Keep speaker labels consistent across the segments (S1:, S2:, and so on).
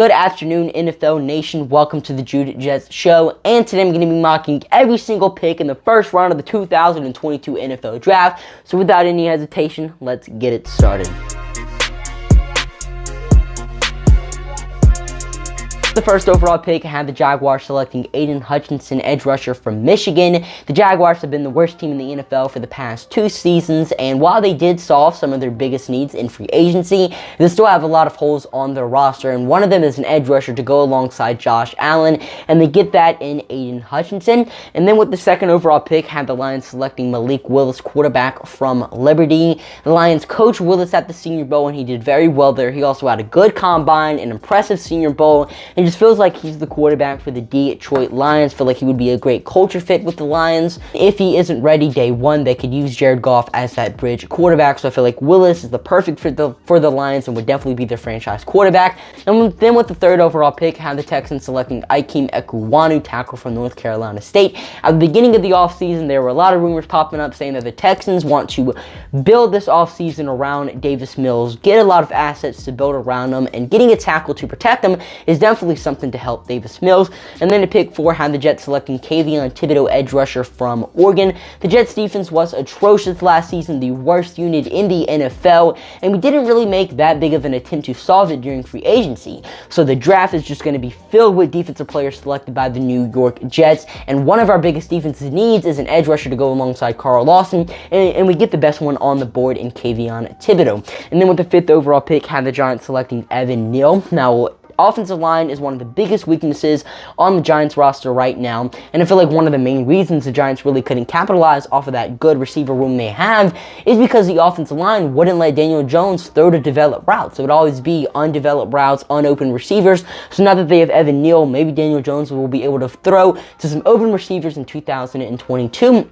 S1: Good afternoon, NFL Nation. Welcome to the Jude Jets Show. And today I'm going to be mocking every single pick in the first round of the 2022 NFL Draft. So without any hesitation, let's get it started. The first overall pick had the Jaguars selecting Aiden Hutchinson, edge rusher from Michigan. The Jaguars have been the worst team in the NFL for the past 2 seasons, and while they did solve some of their biggest needs in free agency, they still have a lot of holes on their roster, and one of them is an edge rusher to go alongside Josh Allen, and they get that in Aiden Hutchinson. And then with the second overall pick, had the Lions selecting Malik Willis, quarterback from Liberty. The Lions coached Willis at the Senior Bowl, and he did very well there. He also had a good combine, an impressive Senior Bowl, and just feels like he's the quarterback for the Detroit Lions. Feel like he would be a great culture fit with the Lions. If he isn't ready day one, they could use Jared Goff as that bridge quarterback. So I feel like Willis is the perfect fit for the Lions and would definitely be their franchise quarterback. And then with the third overall pick, had the Texans selecting Ikem Ekwonu, tackle from North Carolina State. At the beginning of the offseason, there were a lot of rumors popping up saying that the Texans want to build this offseason around Davis Mills, get a lot of assets to build around them, and getting a tackle to protect them is definitely something to help Davis Mills. And then at pick 4, had the Jets selecting Kayvon Thibodeaux, edge rusher from Oregon. The Jets defense was atrocious last season, the worst unit in the NFL, and we didn't really make that big of an attempt to solve it during free agency. So the draft is just going to be filled with defensive players selected by the New York Jets, and one of our biggest defensive needs is an edge rusher to go alongside Carl Lawson, and we get the best one on the board in Kayvon Thibodeaux. And then with the 5th overall pick, had the Giants selecting Evan Neal. Now, offensive line is one of the biggest weaknesses on the Giants roster right now, and I feel like one of the main reasons the Giants really couldn't capitalize off of that good receiver room they have is because the offensive line wouldn't let Daniel Jones throw to developed routes. It would always be undeveloped routes, unopened receivers. So now that they have Evan Neal, maybe Daniel Jones will be able to throw to some open receivers in 2022.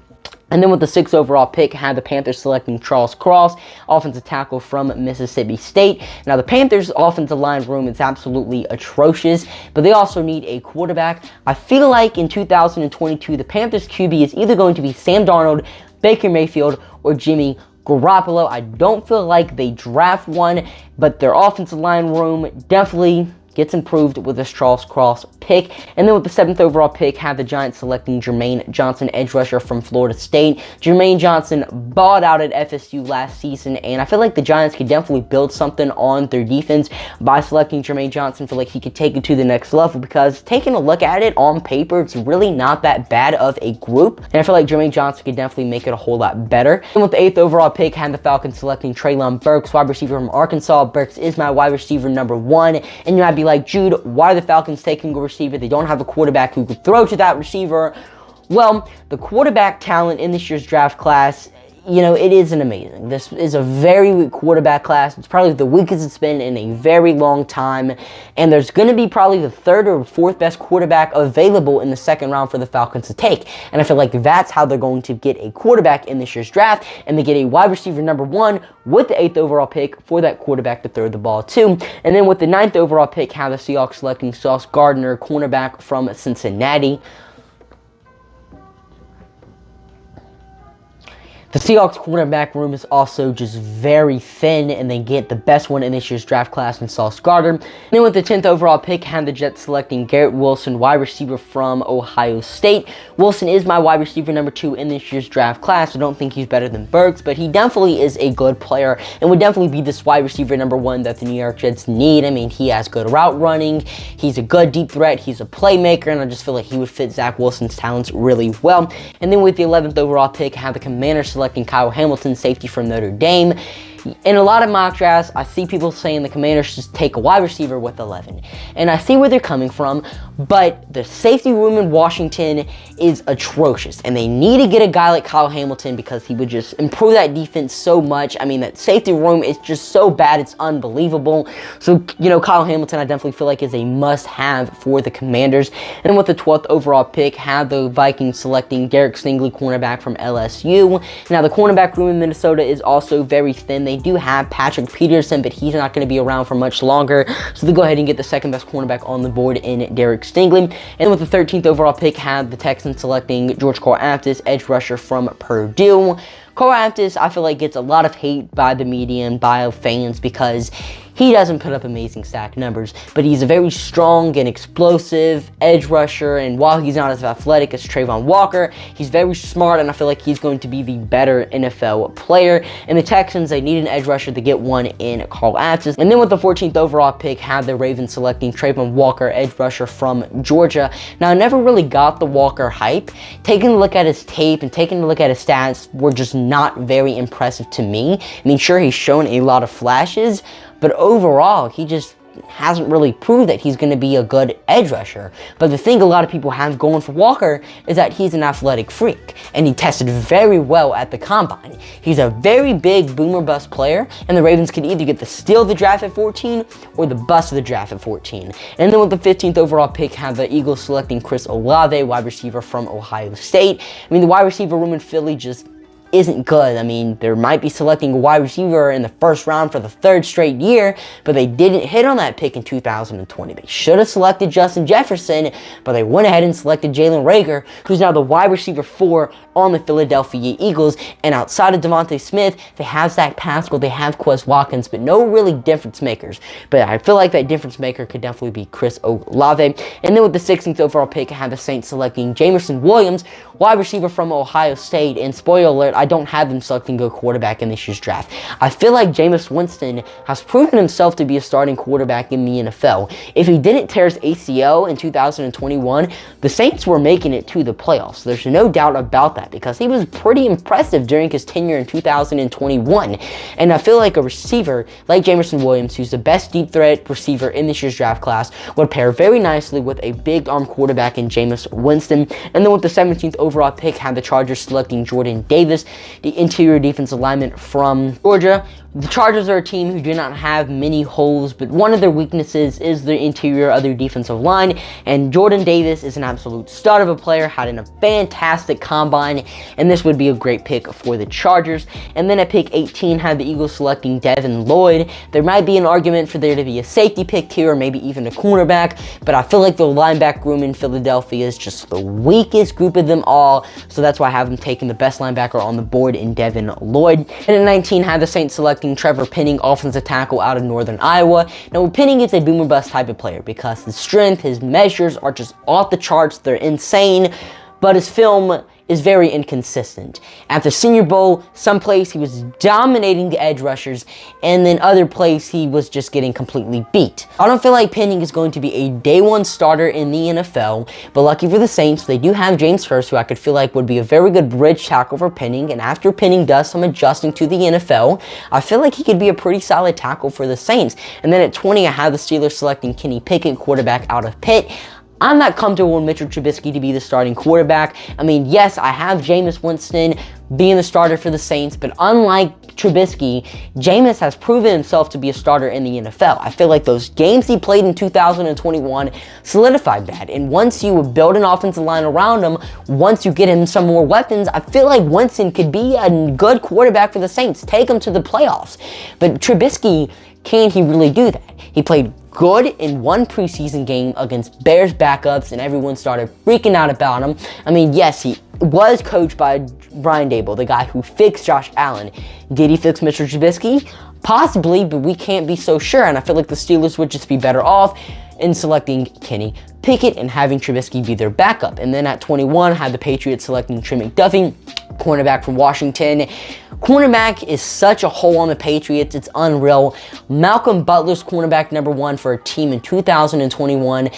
S1: And then with the 6th overall pick, had the Panthers selecting Charles Cross, offensive tackle from Mississippi State. Now, the Panthers' offensive line room is absolutely atrocious, but they also need a quarterback. I feel like in 2022, the Panthers' QB is either going to be Sam Darnold, Baker Mayfield, or Jimmy Garoppolo. I don't feel like they draft one, but their offensive line room definitely gets improved with this Charles Cross pick. And then with the 7th overall pick, had the Giants selecting Jermaine Johnson, edge rusher from Florida State. Jermaine Johnson balled out at FSU last season, and I feel like the Giants could definitely build something on their defense by selecting Jermaine Johnson. I feel like he could take it to the next level, because taking a look at it on paper, it's really not that bad of a group, and I feel like Jermaine Johnson could definitely make it a whole lot better. And with the 8th overall pick, had the Falcons selecting Treylon Burks, wide receiver from Arkansas. Burks is my wide receiver number 1, and you might be like, Jude, why are the Falcons taking a receiver? They don't have a quarterback who could throw to that receiver. Well, the quarterback talent in this year's draft class, you know, it isn't amazing. This is a very weak quarterback class. It's probably the weakest it's been in a very long time. And there's going to be probably the 3rd or 4th best quarterback available in the 2nd round for the Falcons to take. And I feel like that's how they're going to get a quarterback in this year's draft. And they get a wide receiver number 1 with the 8th overall pick for that quarterback to throw the ball to. And then with the 9th overall pick, have the Seahawks selecting Sauce Gardner, cornerback from Cincinnati. The Seahawks cornerback room is also just very thin, and they get the best one in this year's draft class in Sauce Gardner. And then with the 10th overall pick, had the Jets selecting Garrett Wilson, wide receiver from Ohio State. Wilson is my wide receiver number 2 in this year's draft class. I don't think he's better than Burks, but he definitely is a good player and would definitely be this wide receiver number 1 that the New York Jets need. I mean, he has good route running, he's a good deep threat, he's a playmaker, and I just feel like he would fit Zach Wilson's talents really well. And then with the 11th overall pick, had the Commanders selecting Kyle Hamilton, safety from Notre Dame. In a lot of mock drafts, I see people saying the Commanders should take a wide receiver with 11. And I see where they're coming from, but the safety room in Washington is atrocious. And they need to get a guy like Kyle Hamilton, because he would just improve that defense so much. I mean, that safety room is just so bad, it's unbelievable. So, you know, Kyle Hamilton, I definitely feel like is a must-have for the Commanders. And with the 12th overall pick, had the Vikings selecting Derek Stingley, cornerback from LSU. Now, the cornerback room in Minnesota is also very thin. They do have Patrick Peterson, but he's not going to be around for much longer. So they go ahead and get the 2nd best cornerback on the board in Derek Stingley. And with the 13th overall pick, had the Texans selecting George Karlaftis, edge rusher from Purdue. Karlaftis, I feel like, gets a lot of hate by the media and by fans because He doesn't put up amazing sack numbers, but he's a very strong and explosive edge rusher, and while he's not as athletic as Trayvon Walker, he's very smart, and I feel like he's going to be the better NFL player. And the Texans, they need an edge rusher to get one in Carl Aptis. And then with the 14th overall pick, had the Ravens selecting Trayvon Walker, edge rusher from Georgia. Now, I never really got the Walker hype. Taking a look at his tape and taking a look at his stats were just not very impressive to me. I mean, sure, he's shown a lot of flashes, but overall, he just hasn't really proved that he's going to be a good edge rusher. But the thing a lot of people have going for Walker is that he's an athletic freak, and he tested very well at the combine. He's a very big boomer bust player, and the Ravens could either get the steal of the draft at 14 or the bust of the draft at 14. And then with the 15th overall pick, have the Eagles selecting Chris Olave, wide receiver from Ohio State. I mean, the wide receiver room in Philly just isn't good. I mean, they might be selecting a wide receiver in the first round for the third straight year, but they didn't hit on that pick in 2020. They should have selected Justin Jefferson, but they went ahead and selected Jalen Reagor, who's now the wide receiver 4 on the Philadelphia Eagles. And outside of Devontae Smith, they have Zach Pascal, they have Quez Watkins, but no really difference makers. But I feel like that difference maker could definitely be Chris Olave. And then with the 16th overall pick, I have the Saints selecting Jameson Williams, wide receiver from Ohio State. And spoiler alert, I don't have them selecting a quarterback in this year's draft. I feel like Jameis Winston has proven himself to be a starting quarterback in the NFL. If he didn't tear his ACL in 2021, the Saints were making it to the playoffs. There's no doubt about that, because he was pretty impressive during his tenure in 2021. And I feel like a receiver like Jameson Williams, who's the best deep threat receiver in this year's draft class, would pair very nicely with a big arm quarterback in Jameis Winston. And then with the 17th overall pick, had the Chargers selecting Jordan Davis, the interior defensive lineman from Georgia. The Chargers are a team who do not have many holes, but one of their weaknesses is the interior of their defensive line, and Jordan Davis is an absolute stud of a player, had a fantastic combine, and this would be a great pick for the Chargers. And then at pick 18, had the Eagles selecting Devin Lloyd. There might be an argument for there to be a safety pick here, or maybe even a cornerback, but I feel like the linebacker room in Philadelphia is just the weakest group of them all, so that's why I have them taking the best linebacker on the board in Devin Lloyd. And at 19, had the Saints selecting Trevor Penning, offensive tackle out of Northern Iowa. Now, Penning is a boomer bust type of player because his strength, his measures are just off the charts. They're insane, but his film is very inconsistent. At the Senior Bowl, some plays he was dominating the edge rushers, and then other plays he was just getting completely beat. I don't feel like Penning is going to be a day one starter in the NFL, but lucky for the Saints, they do have James Hurst, who I could feel like would be a very good bridge tackle for Penning, and after Penning does some adjusting to the NFL, I feel like he could be a pretty solid tackle for the Saints. And then at 20, I have the Steelers selecting Kenny Pickett, quarterback out of Pitt. I'm not comfortable with Mitchell Trubisky to be the starting quarterback. I mean, yes, I have Jameis Winston being the starter for the Saints, but unlike Trubisky, Jameis has proven himself to be a starter in the NFL. I feel like those games he played in 2021 solidified that. And once you build an offensive line around him, once you get him some more weapons, I feel like Winston could be a good quarterback for the Saints, take him to the playoffs. But Trubisky, can he really do that? He played good in one preseason game against Bears backups, and everyone started freaking out about him. I mean, yes, he was coached by Brian Daboll, the guy who fixed Josh Allen. Did he fix Mitchell Trubisky? Possibly, but we can't be so sure, and I feel like the Steelers would just be better off in selecting Kenny Pickett and having Trubisky be their backup. And then at 21, had the Patriots selecting Trey McDuffie, cornerback from Washington. Cornerback is such a hole on the Patriots, it's unreal. Malcolm Butler's cornerback number 1 for a team in 2021.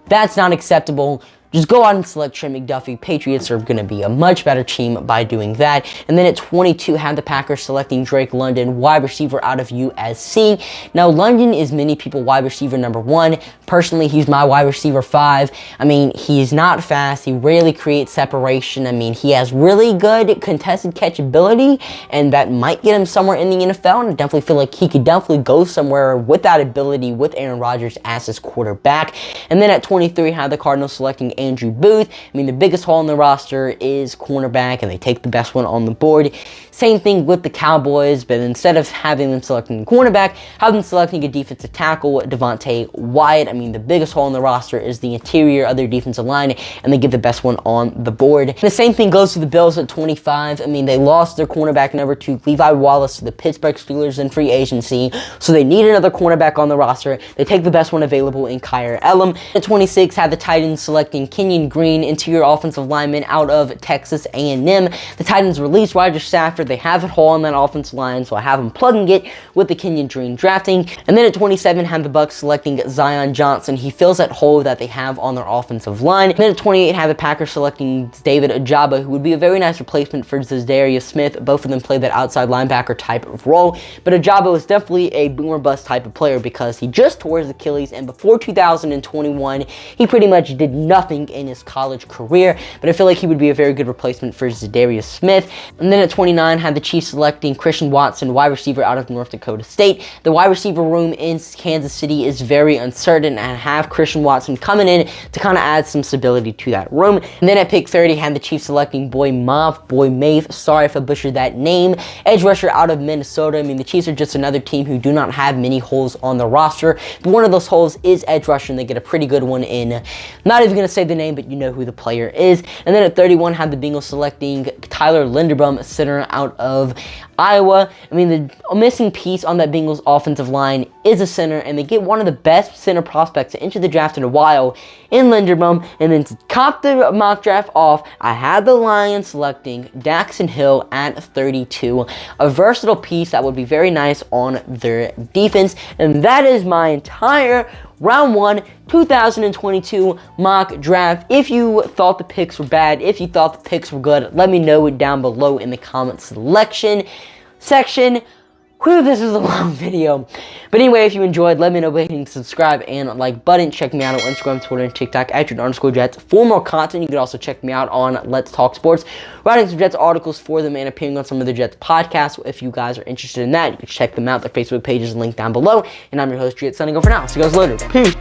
S1: That's not acceptable. Just go out and select Trey McDuffie. Patriots are going to be a much better team by doing that. And then at 22, had the Packers selecting Drake London, wide receiver out of USC. Now, London is many people wide receiver number 1. Personally, he's my wide receiver 5. I mean, he's not fast. He rarely creates separation. I mean, he has really good contested catchability, and that might get him somewhere in the NFL. And I definitely feel like he could definitely go somewhere with that ability with Aaron Rodgers as his quarterback. And then at 23, had the Cardinals selecting Andrew Booth. I mean, the biggest hole in the roster is cornerback, and they take the best one on the board. Same thing with the Cowboys, but instead of having them selecting a cornerback, have them selecting a defensive tackle, Devontae Wyatt. I mean, the biggest hole in the roster is the interior of their defensive line, and they get the best one on the board. And the same thing goes to the Bills at 25. I mean, they lost their cornerback number 2, Levi Wallace, to the Pittsburgh Steelers in free agency, so they need another cornerback on the roster. They take the best one available in Kyer Elam. At 26, have the Titans selecting Kenyon Green, interior offensive lineman out of Texas A&M. The Titans released Roger Stafford. They have a hole on that offensive line, so I have them plugging it with the Kenyon Green drafting. And then at 27, have the Bucs selecting Zion Johnson. He fills that hole that they have on their offensive line. And then at 28, have the Packers selecting David Ojabo, who would be a very nice replacement for Zadarius Smith. Both of them play that outside linebacker type of role, but Ojabo is definitely a boom or bust type of player because he just tore his Achilles, and before 2021, he pretty much did nothing in his college career, but I feel like he would be a very good replacement for Zadarius Smith. And then at 29, had the Chiefs selecting Christian Watson, wide receiver out of North Dakota State. The wide receiver room in Kansas City is very uncertain, and have Christian Watson coming in to kind of add some stability to that room. And then at pick 30, had the Chiefs selecting Boy Maeve, sorry if I butchered that name, edge rusher out of Minnesota. I mean, the Chiefs are just another team who do not have many holes on the roster, but one of those holes is edge rusher, and they get a pretty good one in, not even going to say the name, but you know who the player is. And then at 31, had the Bengals selecting Tyler Linderbaum, center out of Iowa. I mean, the missing piece on that Bengals offensive line is a center, and they get one of the best center prospects to enter the draft in a while in Linderbaum. And then to top the mock draft off, I had the Lions selecting Daxton Hill at 32, a versatile piece that would be very nice on their defense. And that is my entire Round 1, 2022 mock draft. If you thought the picks were bad, if you thought the picks were good, let me know it down below in the comment section. Whew, this is a long video. But anyway, if you enjoyed, let me know by hitting subscribe and like button. Check me out on Instagram, Twitter, and TikTok at @Jets for more content. You can also check me out on Let's Talk Sports, writing some Jets articles for them and appearing on some of the Jets podcasts. If you guys are interested in that, you can check them out. Their Facebook page is linked down below. And I'm your host, Jet, signing off for now. See you guys later. Peace.